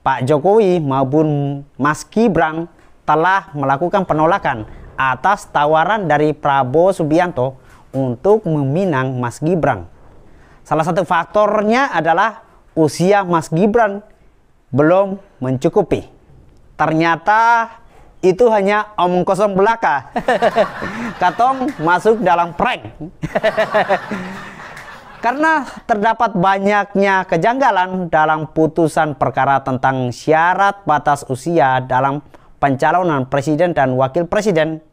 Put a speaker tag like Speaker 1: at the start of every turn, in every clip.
Speaker 1: Pak Jokowi maupun Mas Gibran telah melakukan penolakan atas tawaran dari Prabowo Subianto untuk meminang Mas Gibran. Salah satu faktornya adalah usia Mas Gibran belum mencukupi. Ternyata itu hanya omong kosong belaka. Katong masuk dalam prank. Karena terdapat banyaknya kejanggalan dalam putusan perkara tentang syarat batas usia dalam pencalonan presiden dan wakil presiden.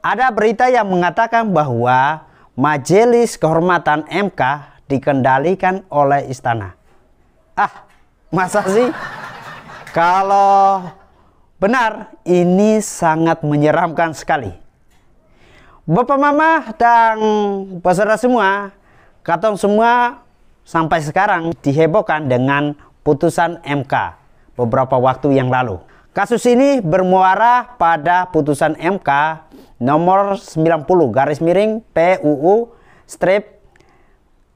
Speaker 1: Ada berita yang mengatakan bahwa Majelis Kehormatan MK dikendalikan oleh istana. Masa sih? Kalau benar, ini sangat menyeramkan sekali. Bapak Mama dan saudara semua, katong semua sampai sekarang dihebohkan dengan putusan MK beberapa waktu yang lalu. Kasus ini bermuara pada putusan MK nomor 90 PUU strip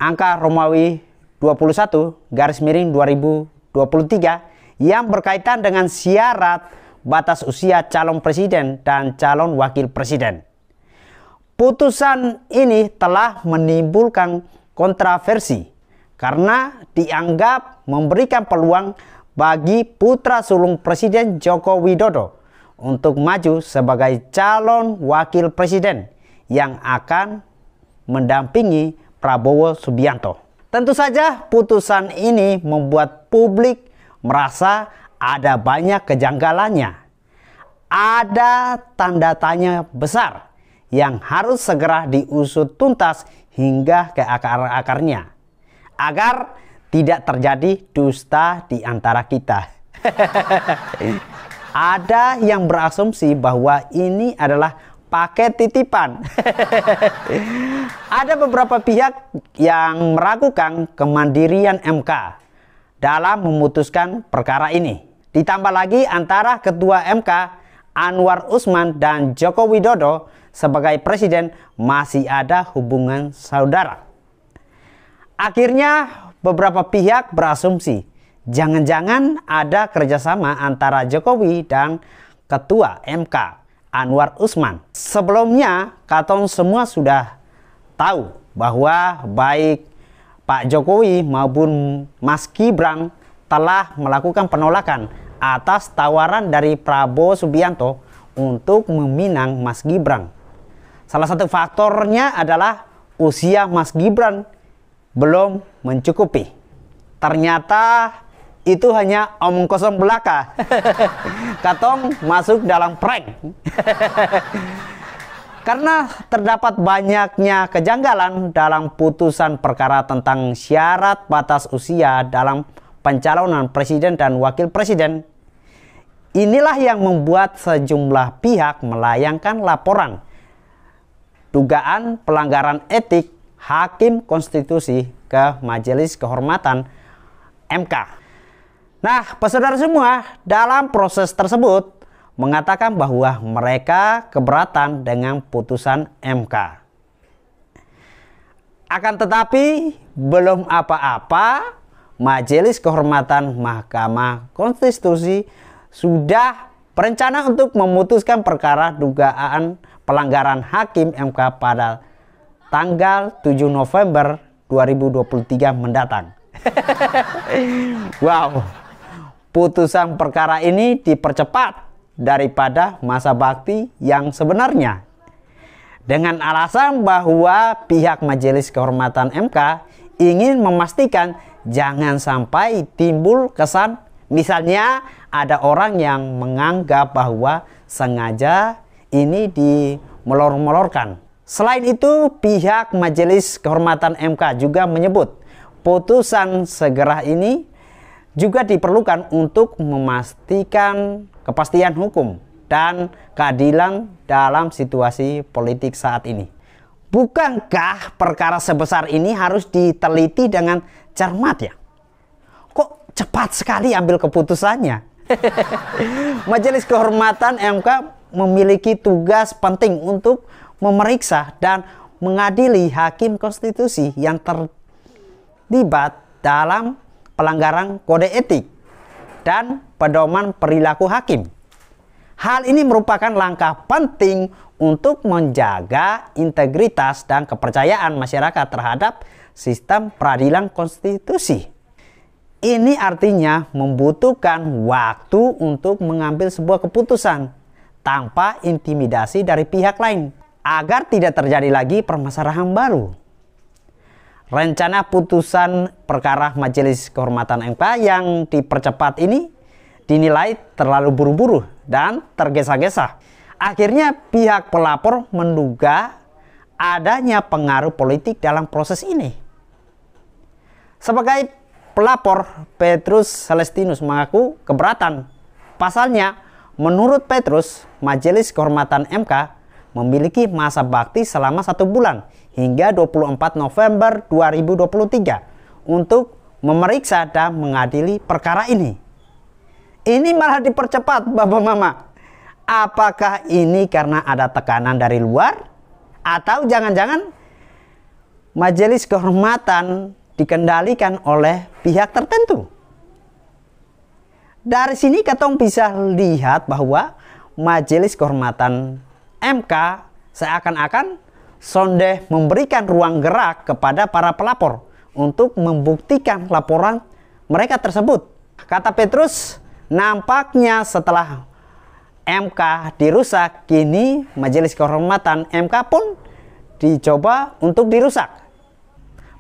Speaker 1: angka Romawi 21 2023 yang berkaitan dengan syarat batas usia calon presiden dan calon wakil presiden. Putusan ini telah menimbulkan kontroversi karena dianggap memberikan peluang bagi putra sulung Presiden Joko Widodo untuk maju sebagai calon wakil presiden yang akan mendampingi Prabowo Subianto. Tentu saja putusan ini membuat publik merasa ada banyak kejanggalannya. Ada tanda tanya besar yang harus segera diusut tuntas hingga ke akar-akarnya, agar tidak terjadi dusta di antara kita. Ada yang berasumsi bahwa ini adalah paket titipan. Ada beberapa pihak yang meragukan kemandirian MK dalam memutuskan perkara ini. Ditambah lagi antara Ketua MK Anwar Usman dan Joko Widodo sebagai presiden masih ada hubungan saudara. Akhirnya beberapa pihak berasumsi jangan-jangan ada kerjasama antara Jokowi dan Ketua MK Anwar Usman. Sebelumnya katong semua sudah tahu bahwa baik Pak Jokowi maupun Mas Gibran telah melakukan penolakan atas tawaran dari Prabowo Subianto untuk meminang Mas Gibran. Salah satu faktornya adalah usia Mas Gibran belum mencukupi. Ternyata itu hanya omong kosong belaka. Katong masuk dalam prank. Karena terdapat banyaknya kejanggalan dalam putusan perkara tentang syarat batas usia dalam pencalonan presiden dan wakil presiden. Inilah yang membuat sejumlah pihak melayangkan laporan dugaan pelanggaran etik Hakim Konstitusi ke Majelis Kehormatan MK. Nah, saudara semua, dalam proses tersebut mengatakan bahwa mereka keberatan dengan putusan MK. Akan tetapi belum apa-apa, Majelis Kehormatan Mahkamah Konstitusi sudah berencana untuk memutuskan perkara dugaan pelanggaran Hakim MK pada tanggal 7 November 2023 mendatang. Wow, putusan perkara ini dipercepat daripada masa bakti yang sebenarnya, dengan alasan bahwa pihak Majelis Kehormatan MK ingin memastikan jangan sampai timbul kesan misalnya ada orang yang menganggap bahwa sengaja ini dimelor-melorkan. Selain itu, pihak Majelis Kehormatan MK juga menyebut putusan segera ini juga diperlukan untuk memastikan kepastian hukum dan keadilan dalam situasi politik saat ini. Bukankah perkara sebesar ini harus diteliti dengan cermat ya? Kok cepat sekali ambil keputusannya. Majelis Kehormatan MK memiliki tugas penting untuk memeriksa dan mengadili hakim konstitusi yang terlibat dalam pelanggaran kode etik dan pedoman perilaku hakim. Hal ini merupakan langkah penting untuk menjaga integritas dan kepercayaan masyarakat terhadap sistem peradilan konstitusi. Ini artinya membutuhkan waktu untuk mengambil sebuah keputusan tanpa intimidasi dari pihak lain agar tidak terjadi lagi permasalahan baru. Rencana putusan perkara Majelis Kehormatan MK yang dipercepat ini dinilai terlalu buru-buru dan tergesa-gesa. Akhirnya pihak pelapor menduga adanya pengaruh politik dalam proses ini. Sebagai pelapor, Petrus Celestinus mengaku keberatan. Pasalnya, menurut Petrus, Majelis Kehormatan MK memiliki masa bakti selama 1 bulan hingga 24 November 2023 untuk memeriksa dan mengadili perkara ini. Ini malah dipercepat, Bapak Mama. Apakah ini karena ada tekanan dari luar? Atau jangan-jangan Majelis Kehormatan dikendalikan oleh pihak tertentu? Dari sini katong bisa lihat bahwa Majelis Kehormatan MK seakan-akan sonde memberikan ruang gerak kepada para pelapor untuk membuktikan laporan mereka tersebut. Kata Petrus, nampaknya setelah MK dirusak, kini Majelis Kehormatan MK pun dicoba untuk dirusak.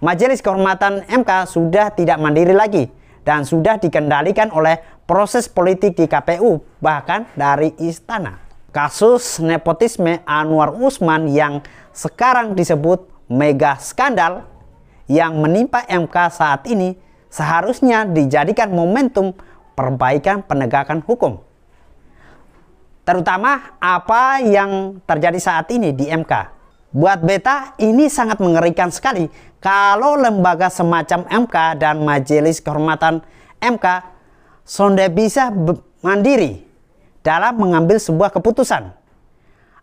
Speaker 1: Majelis Kehormatan MK sudah tidak mandiri lagi dan sudah dikendalikan oleh proses politik di KPU, bahkan dari istana. Kasus nepotisme Anwar Usman yang sekarang disebut mega skandal yang menimpa MK saat ini seharusnya dijadikan momentum perbaikan penegakan hukum. Terutama apa yang terjadi saat ini di MK. Buat beta ini sangat mengerikan sekali kalau lembaga semacam MK dan Majelis Kehormatan MK sonde bisa mandiri dalam mengambil sebuah keputusan.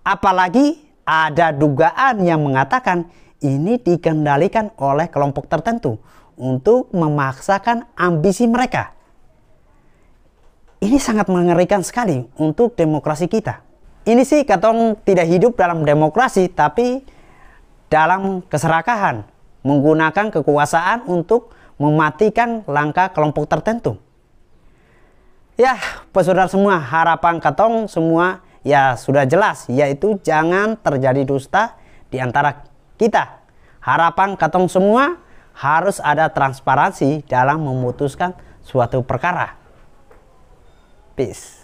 Speaker 1: Apalagi ada dugaan yang mengatakan ini dikendalikan oleh kelompok tertentu untuk memaksakan ambisi mereka. Ini sangat mengerikan sekali untuk demokrasi kita. Ini sih katong tidak hidup dalam demokrasi, tapi dalam keserakahan, menggunakan kekuasaan untuk mematikan langkah kelompok tertentu. Ya, saudara semua, harapan katong semua ya sudah jelas, yaitu jangan terjadi dusta di antara kita. Harapan katong semua harus ada transparansi dalam memutuskan suatu perkara. Peace.